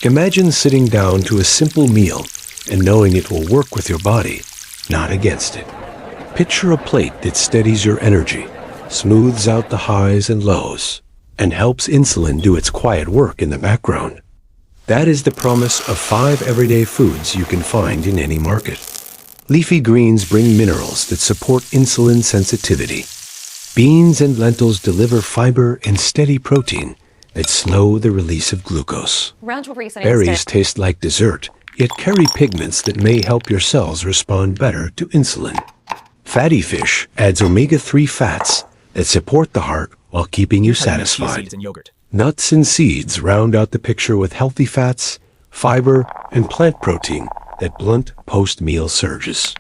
Imagine sitting down to a simple meal and knowing it will work with your body, not against it. Picture a plate that steadies your energy, smooths out the highs and lows, and helps insulin do its quiet work in the background. That is the promise of 5 everyday foods you can find in any market. Leafy greens bring minerals that support insulin sensitivity. Beans and lentils deliver fiber and steady protein that slow the release of glucose. Berries taste like dessert, yet carry pigments that may help your cells respond better to insulin. Fatty fish adds omega-3 fats that support the heart while keeping you satisfied. Nuts and seeds round out the picture with healthy fats, fiber, and plant protein that blunt post-meal surges.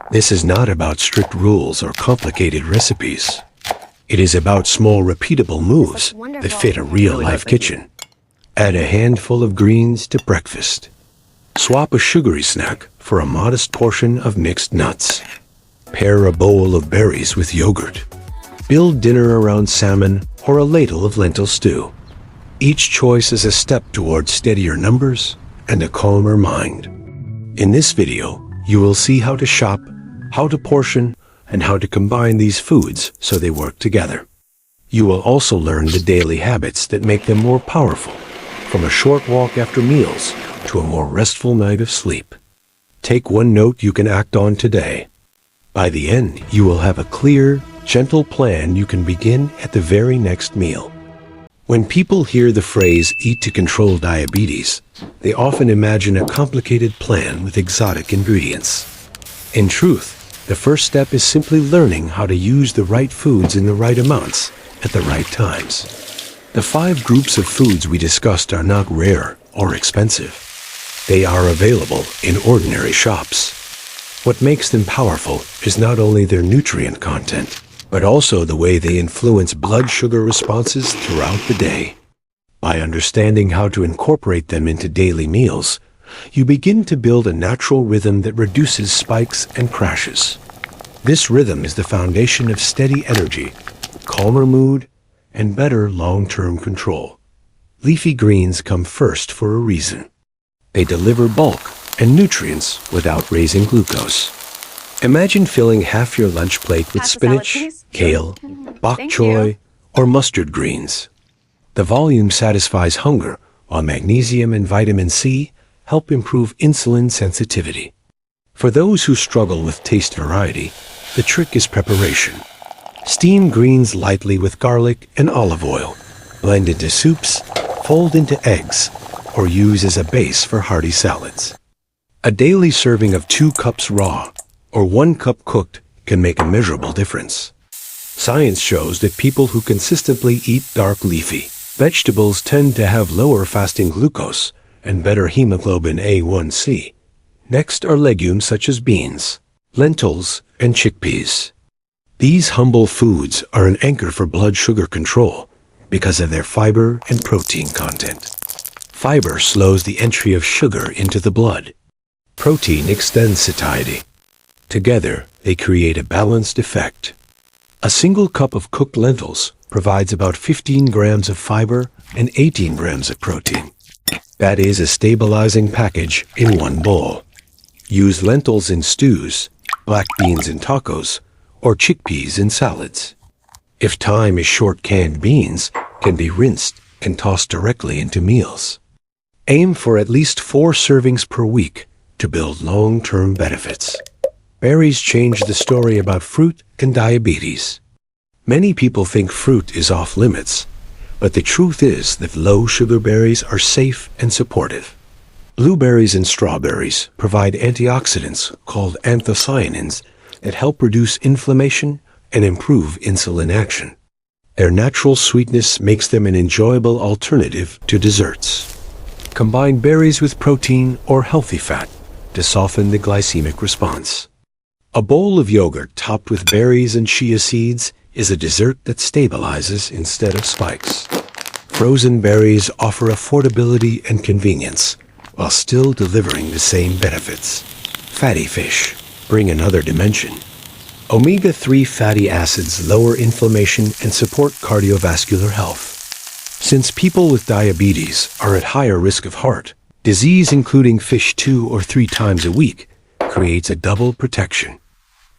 This is not about strict rules or complicated recipes. It is about small, repeatable moves that fit a real-life kitchen. Add a handful of greens to breakfast. Swap a sugary snack for a modest portion of mixed nuts. Pair a bowl of berries with yogurt. Build dinner around salmon or a ladle of lentil stew. Each choice is a step towards steadier numbers and a calmer mind. In this video, you will see how to shop, how to portion, and how to combine these foods so they work together. You will also learn the daily habits that make them more powerful, from a short walk after meals to a more restful night of sleep. Take one note you can act on today. By the end, you will have a clear, gentle plan you can begin at the very next meal. When people hear the phrase "eat to control diabetes," they often imagine a complicated plan with exotic ingredients. In truth, the first step is simply learning how to use the right foods in the right amounts at the right times. The 5 groups of foods we discussed are not rare or expensive. They are available in ordinary shops. What makes them powerful is not only their nutrient content, but also the way they influence blood sugar responses throughout the day. By understanding how to incorporate them into daily meals, you begin to build a natural rhythm that reduces spikes and crashes. This rhythm is the foundation of steady energy, calmer mood, and better long-term control. Leafy greens come first for a reason. They deliver bulk and nutrients without raising glucose. Imagine filling half your lunch plate with spinach, kale, bok choy, or mustard greens. The volume satisfies hunger, while magnesium and vitamin C help improve insulin sensitivity. For those who struggle with taste variety, the trick is preparation. Steam greens lightly with garlic and olive oil. Blend into soups, fold into eggs, or use as a base for hearty salads. A daily serving of 2 cups raw or 1 cup cooked can make a measurable difference. Science shows that people who consistently eat dark leafy vegetables tend to have lower fasting glucose and better hemoglobin A1C. Next are legumes such as beans, lentils, and chickpeas. These humble foods are an anchor for blood sugar control because of their fiber and protein content. Fiber slows the entry of sugar into the blood. Protein extends satiety. Together, they create a balanced effect. A single cup of cooked lentils provides about 15 grams of fiber and 18 grams of protein. That is a stabilizing package in one bowl. Use lentils in stews, black beans in tacos, or chickpeas in salads. If time is short, canned beans can be rinsed and tossed directly into meals. Aim for at least 4 servings per week to build long-term benefits. Berries change the story about fruit and diabetes. Many people think fruit is off limits, but the truth is that low-sugar berries are safe and supportive. Blueberries and strawberries provide antioxidants called anthocyanins that help reduce inflammation and improve insulin action. Their natural sweetness makes them an enjoyable alternative to desserts. Combine berries with protein or healthy fat to soften the glycemic response. A bowl of yogurt topped with berries and chia seeds is a dessert that stabilizes instead of spikes. Frozen berries offer affordability and convenience while still delivering the same benefits. Fatty fish bring another dimension. Omega-3 fatty acids lower inflammation and support cardiovascular health. Since people with diabetes are at higher risk of heart, Disease, including fish 2 or 3 times a week, creates a double protection.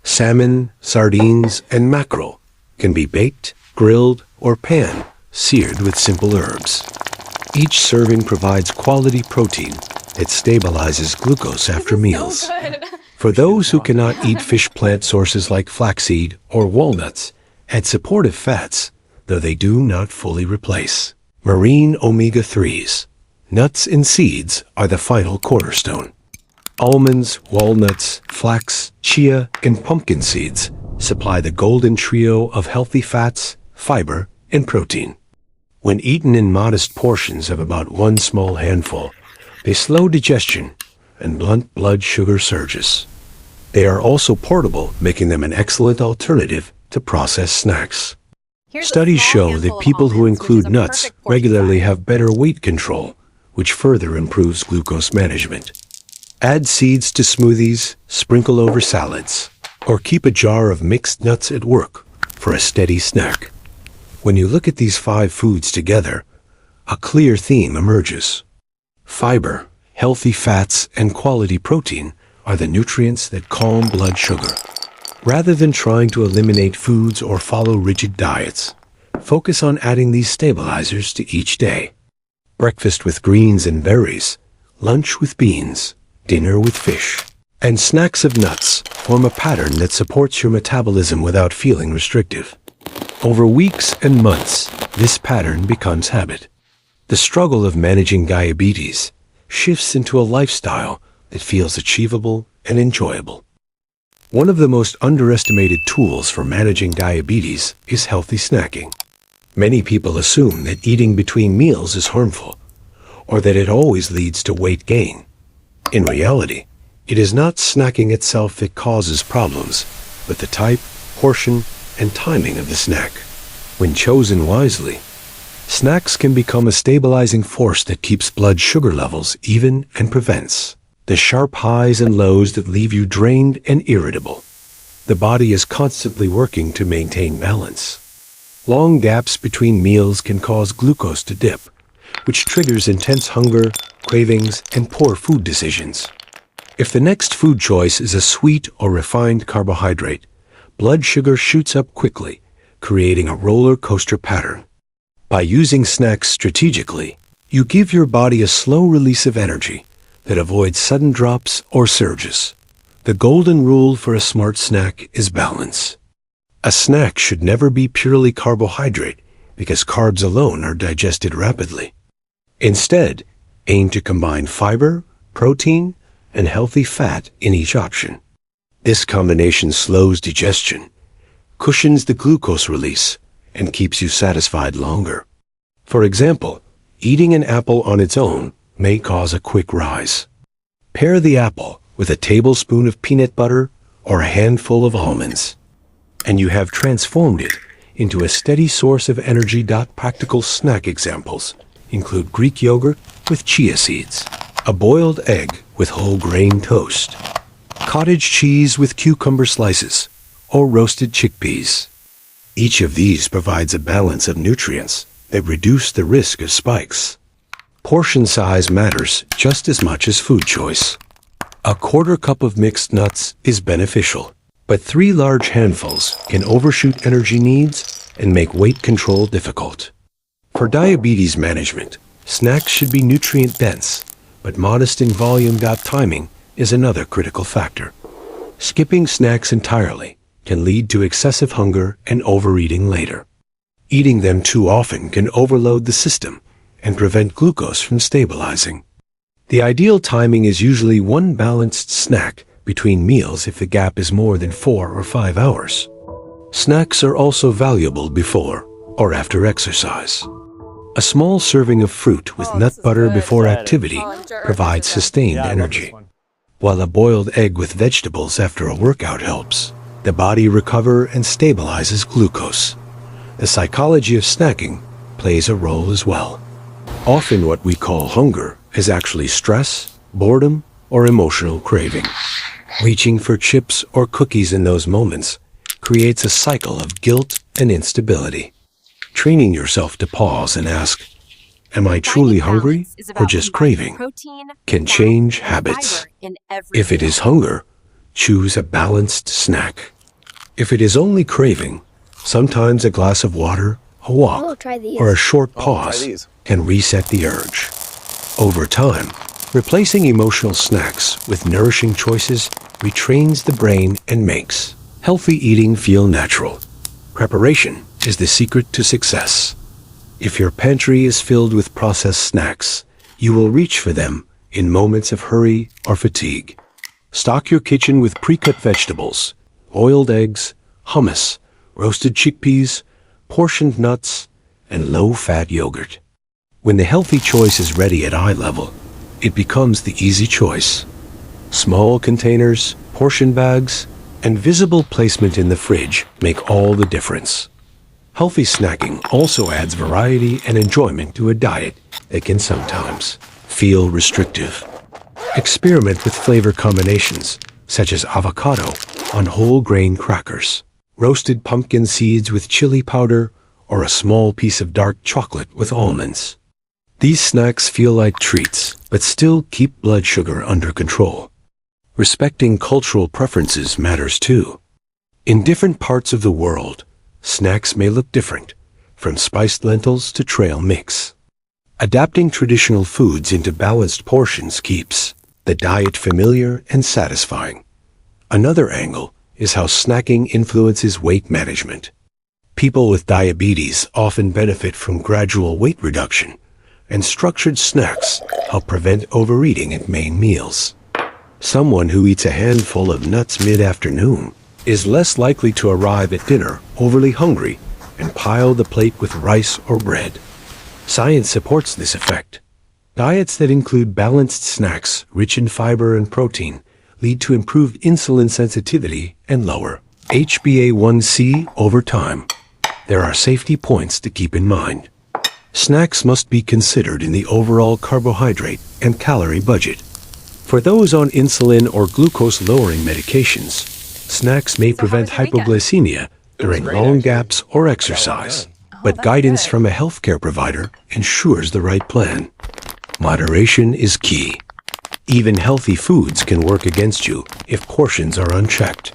Salmon, sardines, and mackerel can be baked, grilled, or pan-seared with simple herbs. Each serving provides quality protein that stabilizes glucose after meals. For those who cannot eat fish plant sources like flaxseed or walnuts, add supportive fats, though they do not fully replace. Marine omega-3s. Nuts and seeds are the final cornerstone. Almonds, walnuts, flax, chia, and pumpkin seeds supply the golden trio of healthy fats, fiber, and protein. When eaten in modest portions of about 1 small handful, they slow digestion and blunt blood sugar surges. They are also portable, making them an excellent alternative to processed snacks. Studies show that people who include nuts regularly have better weight control, which further improves glucose management. Add seeds to smoothies, sprinkle over salads, or keep a jar of mixed nuts at work for a steady snack. When you look at these 5 foods together, a clear theme emerges. Fiber, healthy fats, and quality protein are the nutrients that calm blood sugar. Rather than trying to eliminate foods or follow rigid diets, focus on adding these stabilizers to each day. Breakfast with greens and berries, lunch with beans, dinner with fish, and snacks of nuts form a pattern that supports your metabolism without feeling restrictive. Over weeks and months, this pattern becomes habit. The struggle of managing diabetes shifts into a lifestyle that feels achievable and enjoyable. One of the most underestimated tools for managing diabetes is healthy snacking. Many people assume that eating between meals is harmful, or that it always leads to weight gain. In reality, it is not snacking itself that causes problems, but the type, portion, and timing of the snack. When chosen wisely, snacks can become a stabilizing force that keeps blood sugar levels even and prevents the sharp highs and lows that leave you drained and irritable. The body is constantly working to maintain balance. Long gaps between meals can cause glucose to dip, which triggers intense hunger, cravings, and poor food decisions. If the next food choice is a sweet or refined carbohydrate, blood sugar shoots up quickly, creating a roller coaster pattern. By using snacks strategically, you give your body a slow release of energy that avoids sudden drops or surges. The golden rule for a smart snack is balance. A snack should never be purely carbohydrate because carbs alone are digested rapidly. Instead, aim to combine fiber, protein, and healthy fat in each option. This combination slows digestion, cushions the glucose release, and keeps you satisfied longer. For example, eating an apple on its own may cause a quick rise. Pair the apple with a tablespoon of peanut butter or a handful of almonds, and you have transformed it into a steady source of energy. Practical snack examples include Greek yogurt with chia seeds, a boiled egg with whole grain toast, cottage cheese with cucumber slices, or roasted chickpeas. Each of these provides a balance of nutrients that reduce the risk of spikes. Portion size matters just as much as food choice. A quarter cup of mixed nuts is beneficial, but 3 large handfuls can overshoot energy needs and make weight control difficult. For diabetes management, snacks should be nutrient-dense, but modest in volume. Timing is another critical factor. Skipping snacks entirely can lead to excessive hunger and overeating later. Eating them too often can overload the system and prevent glucose from stabilizing. The ideal timing is usually 1 balanced snack between meals if the gap is more than 4 or 5 hours. Snacks are also valuable before or after exercise. A small serving of fruit with nut butter before activity provides sustained energy, while a boiled egg with vegetables after a workout helps the body recover and stabilizes glucose. The psychology of snacking plays a role as well. Often what we call hunger is actually stress, boredom, or emotional craving. Reaching for chips or cookies in those moments creates a cycle of guilt and instability. Training yourself to pause and ask, Am I truly hungry or just craving? Can change habits. If it is hunger, choose a balanced snack. If it is only craving, sometimes a glass of water, a walk, or a short pause can reset the urge. Over time, replacing emotional snacks with nourishing choices retrains the brain and makes healthy eating feel natural. Preparation is the secret to success. If your pantry is filled with processed snacks, you will reach for them in moments of hurry or fatigue. Stock your kitchen with pre-cut vegetables, boiled eggs, hummus, roasted chickpeas, portioned nuts, and low-fat yogurt. When the healthy choice is ready at eye level, it becomes the easy choice. Small containers, portion bags, and visible placement in the fridge make all the difference. Healthy snacking also adds variety and enjoyment to a diet that can sometimes feel restrictive. Experiment with flavor combinations, such as avocado on whole grain crackers, roasted pumpkin seeds with chili powder, or a small piece of dark chocolate with almonds. These snacks feel like treats, but still keep blood sugar under control. Respecting cultural preferences matters too. In different parts of the world, snacks may look different, from spiced lentils to trail mix. Adapting traditional foods into balanced portions keeps the diet familiar and satisfying. Another angle is how snacking influences weight management. People with diabetes often benefit from gradual weight reduction, and structured snacks help prevent overeating at main meals. Someone who eats a handful of nuts mid-afternoon is less likely to arrive at dinner overly hungry and pile the plate with rice or bread. Science supports this effect. Diets that include balanced snacks rich in fiber and protein lead to improved insulin sensitivity and lower HbA1c over time. There are safety points to keep in mind. Snacks must be considered in the overall carbohydrate and calorie budget. For those on insulin or glucose-lowering medications, snacks may prevent hypoglycemia during long gaps or exercise, but guidance from a healthcare provider ensures the right plan. Moderation is key. Even healthy foods can work against you if portions are unchecked.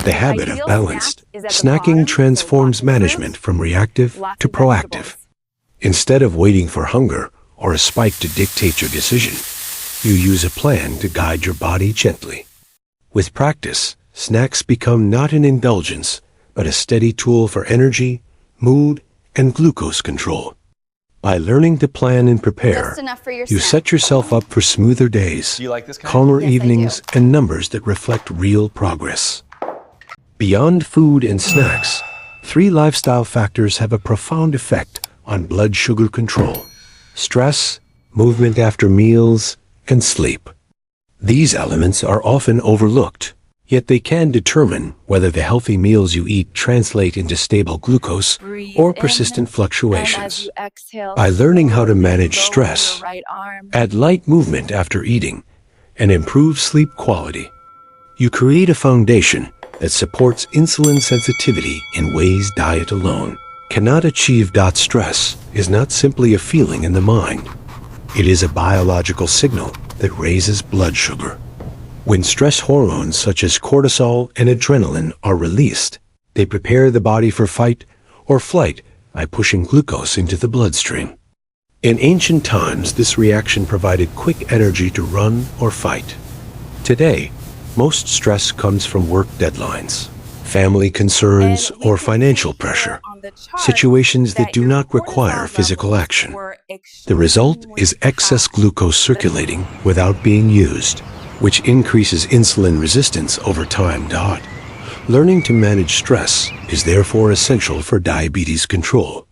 The habit of balanced snacking transforms management from reactive to proactive. Instead of waiting for hunger or a spike to dictate your decision, you use a plan to guide your body gently. With practice, snacks become not an indulgence, but a steady tool for energy, mood, and glucose control. By learning to plan and prepare, you set yourself up for smoother days, calmer evenings, and numbers that reflect real progress. Beyond food and snacks, 3 lifestyle factors have a profound effect on blood sugar control: stress, movement after meals, and sleep. These elements are often overlooked, yet they can determine whether the healthy meals you eat translate into stable glucose or persistent fluctuations. By learning how to manage stress, add light movement after eating, and improve sleep quality, you create a foundation that supports insulin sensitivity in ways diet alone cannot achieve. Stress is not simply a feeling in the mind. It is a biological signal that raises blood sugar. When stress hormones such as cortisol and adrenaline are released, they prepare the body for fight or flight by pushing glucose into the bloodstream. In ancient times, this reaction provided quick energy to run or fight. Today, most stress comes from work deadlines, family concerns, or financial pressure, situations that do not require physical action. The result is excess glucose circulating without being used, which increases insulin resistance over time. Learning to manage stress is therefore essential for diabetes control.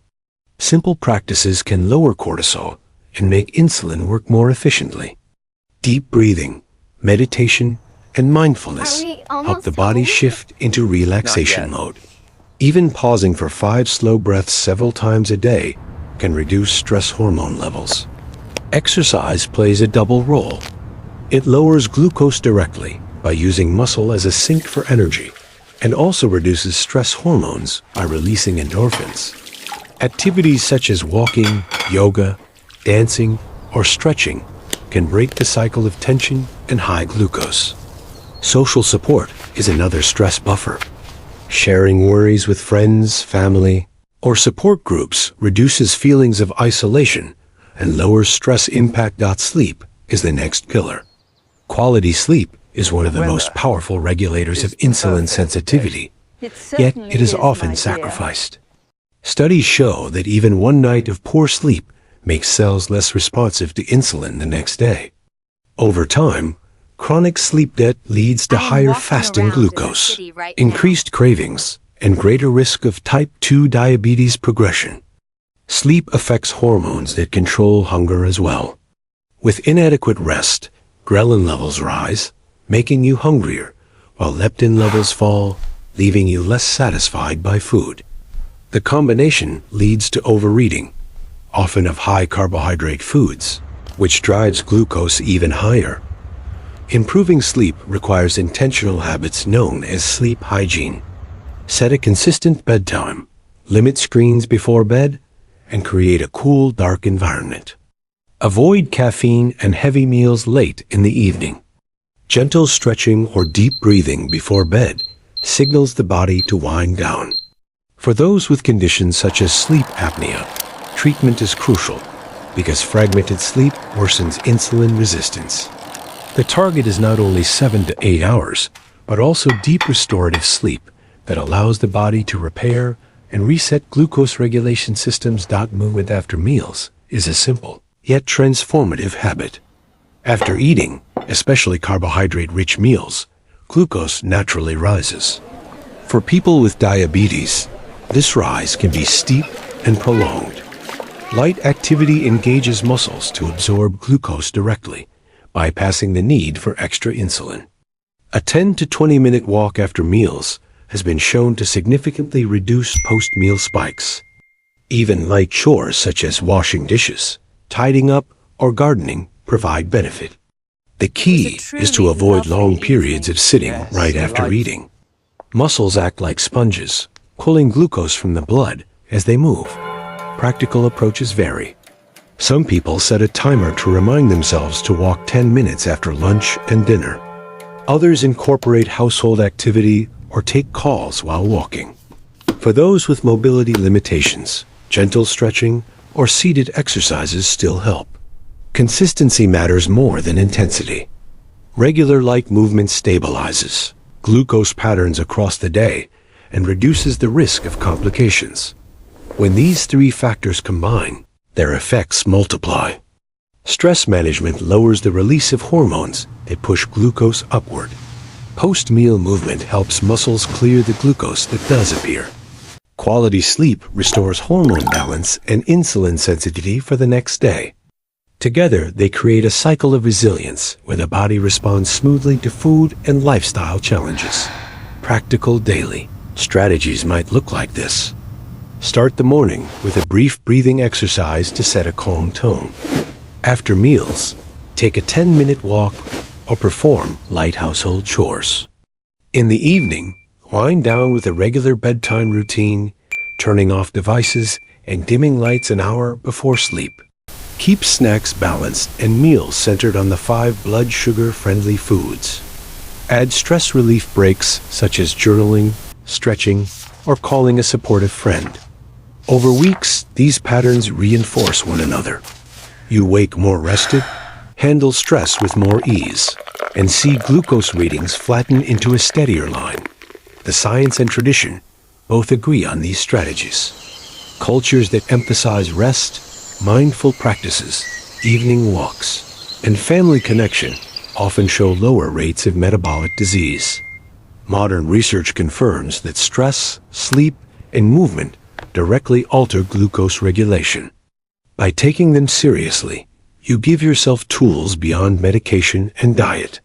Simple practices can lower cortisol and make insulin work more efficiently. Deep breathing, meditation, and mindfulness help the body shift into relaxation mode. Even pausing for 5 slow breaths several times a day can reduce stress hormone levels. Exercise plays a double role. It lowers glucose directly by using muscle as a sink for energy, and also reduces stress hormones by releasing endorphins. Activities such as walking, yoga, dancing, or stretching can break the cycle of tension and high glucose. Social support is another stress buffer. Sharing worries with friends, family, or support groups reduces feelings of isolation and lowers stress impact. Sleep is the next pillar. Quality sleep is one of the most powerful regulators of insulin sensitivity, yet it is often sacrificed. Studies show that even one night of poor sleep makes cells less responsive to insulin the next day. Over time, chronic sleep debt leads to higher fasting glucose, increased cravings, and greater risk of type 2 diabetes progression. Sleep affects hormones that control hunger as well. With inadequate rest, ghrelin levels rise, making you hungrier, while leptin levels fall, leaving you less satisfied by food. The combination leads to overeating, often of high carbohydrate foods, which drives glucose even higher. Improving sleep requires intentional habits known as sleep hygiene. Set a consistent bedtime, limit screens before bed, and create a cool, dark environment. Avoid caffeine and heavy meals late in the evening. Gentle stretching or deep breathing before bed signals the body to wind down. For those with conditions such as sleep apnea, treatment is crucial because fragmented sleep worsens insulin resistance. The target is not only 7 to 8 hours, but also deep restorative sleep that allows the body to repair and reset glucose regulation systems. Movement after meals is a simple yet transformative habit. After eating, especially carbohydrate-rich meals, glucose naturally rises. For people with diabetes, this rise can be steep and prolonged. Light activity engages muscles to absorb glucose directly, bypassing the need for extra insulin. A 10 to 20-minute walk after meals has been shown to significantly reduce post-meal spikes. Even light chores such as washing dishes, tidying up, or gardening provide benefit. The key is to avoid long periods of sitting right after eating. Muscles act like sponges, pulling glucose from the blood as they move. Practical approaches vary. Some people set a timer to remind themselves to walk 10 minutes after lunch and dinner. Others incorporate household activity or take calls while walking. For those with mobility limitations, gentle stretching or seated exercises still help. Consistency matters more than intensity. Regular light movement stabilizes glucose patterns across the day and reduces the risk of complications. When these three factors combine, their effects multiply. Stress management lowers the release of hormones that push glucose upward. Post-meal movement helps muscles clear the glucose that does appear. Quality sleep restores hormone balance and insulin sensitivity for the next day. Together, they create a cycle of resilience where the body responds smoothly to food and lifestyle challenges. Practical daily strategies might look like this. Start the morning with a brief breathing exercise to set a calm tone. After meals, take a 10-minute walk or perform light household chores. In the evening, wind down with a regular bedtime routine, turning off devices and dimming lights an hour before sleep. Keep snacks balanced and meals centered on the 5 blood sugar-friendly foods. Add stress relief breaks such as journaling, stretching, or calling a supportive friend. Over weeks, these patterns reinforce one another. You wake more rested, handle stress with more ease, and see glucose readings flatten into a steadier line. The science and tradition both agree on these strategies. Cultures that emphasize rest, mindful practices, evening walks, and family connection often show lower rates of metabolic disease. Modern research confirms that stress, sleep, and movement directly alter glucose regulation. By taking them seriously, you give yourself tools beyond medication and diet.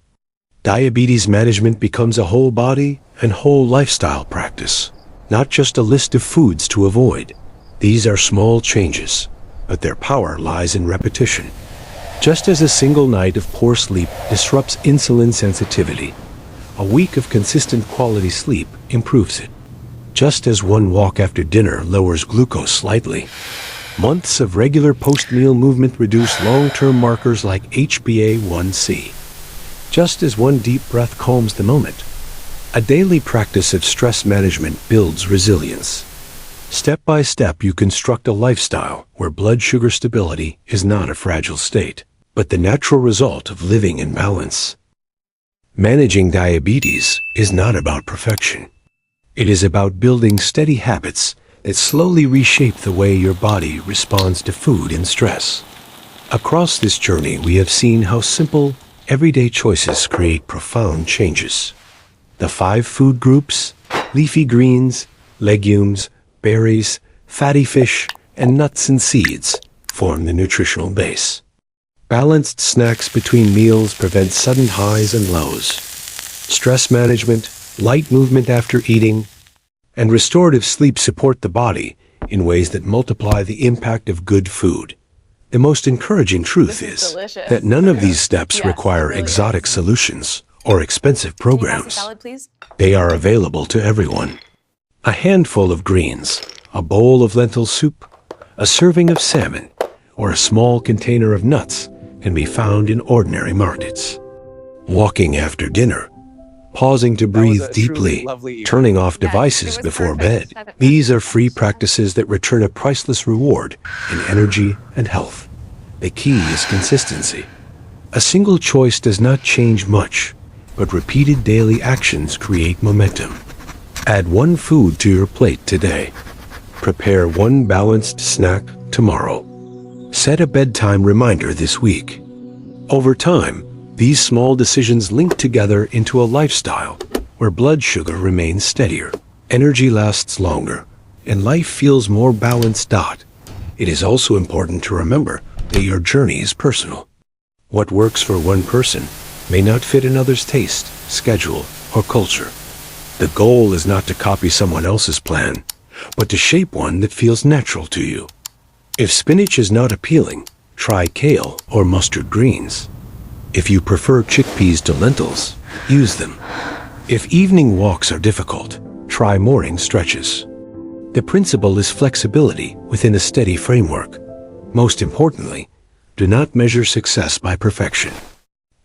Diabetes management becomes a whole body and whole lifestyle practice, not just a list of foods to avoid. These are small changes, but their power lies in repetition. Just as a single night of poor sleep disrupts insulin sensitivity, a week of consistent quality sleep improves it. Just as one walk after dinner lowers glucose slightly, Months of regular post-meal movement reduce long-term markers like HbA1c. Just as one deep breath calms the moment, a daily practice of stress management builds resilience. Step by step, you construct a lifestyle where blood sugar stability is not a fragile state, but the natural result of living in balance. Managing diabetes is not about perfection. It is about building steady habits that slowly reshape the way your body responds to food and stress. Across this journey, we have seen how simple, everyday choices create profound changes. The 5 food groups, leafy greens, legumes, berries, fatty fish, and nuts and seeds, form the nutritional base. Balanced snacks between meals prevent sudden highs and lows. Stress management, light movement after eating, and restorative sleep support the body in ways that multiply the impact of good food. The most encouraging truth is that none of these steps require exotic solutions or expensive programs. Salad, please. They are available to everyone. A handful of greens, a bowl of lentil soup, a serving of salmon, or a small container of nuts can be found in ordinary markets. Walking after dinner, pausing to breathe deeply, turning off devices before bed. These are free practices that return a priceless reward in energy and health. The key is consistency. A single choice does not change much, but repeated daily actions create momentum. Add one food to your plate today. Prepare one balanced snack tomorrow. Set a bedtime reminder this week. Over time, these small decisions link together into a lifestyle where blood sugar remains steadier, energy lasts longer, and life feels more balanced. It is also important to remember that your journey is personal. What works for one person may not fit another's taste, schedule, or culture. The goal is not to copy someone else's plan, but to shape one that feels natural to you. If spinach is not appealing, try kale or mustard greens. If you prefer chickpeas to lentils, use them. If evening walks are difficult, try morning stretches. The principle is flexibility within a steady framework. Most importantly, do not measure success by perfection.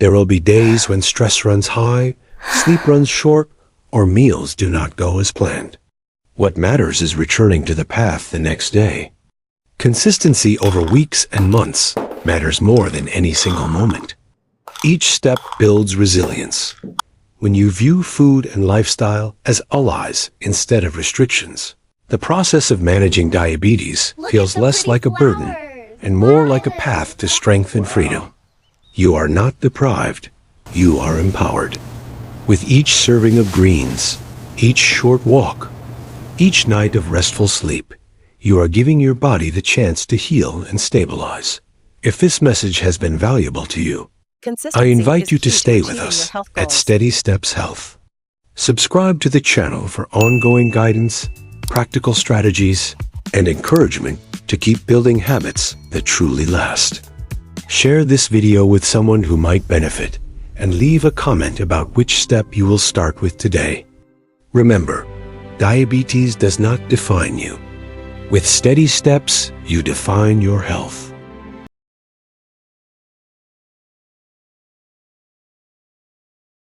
There will be days when stress runs high, sleep runs short, or meals do not go as planned. What matters is returning to the path the next day. Consistency over weeks and months matters more than any single moment. Each step builds resilience. When you view food and lifestyle as allies instead of restrictions, the process of managing diabetes feels less like a burden and more like a path to strength and freedom. You are not deprived, you are empowered. With each serving of greens, each short walk, each night of restful sleep, you are giving your body the chance to heal and stabilize. If this message has been valuable to you, I invite you to stay with us at Steady Steps Health. Subscribe to the channel for ongoing guidance, practical strategies, and encouragement to keep building habits that truly last. Share this video with someone who might benefit, and leave a comment about which step you will start with today. Remember, diabetes does not define you. With steady steps, you define your health.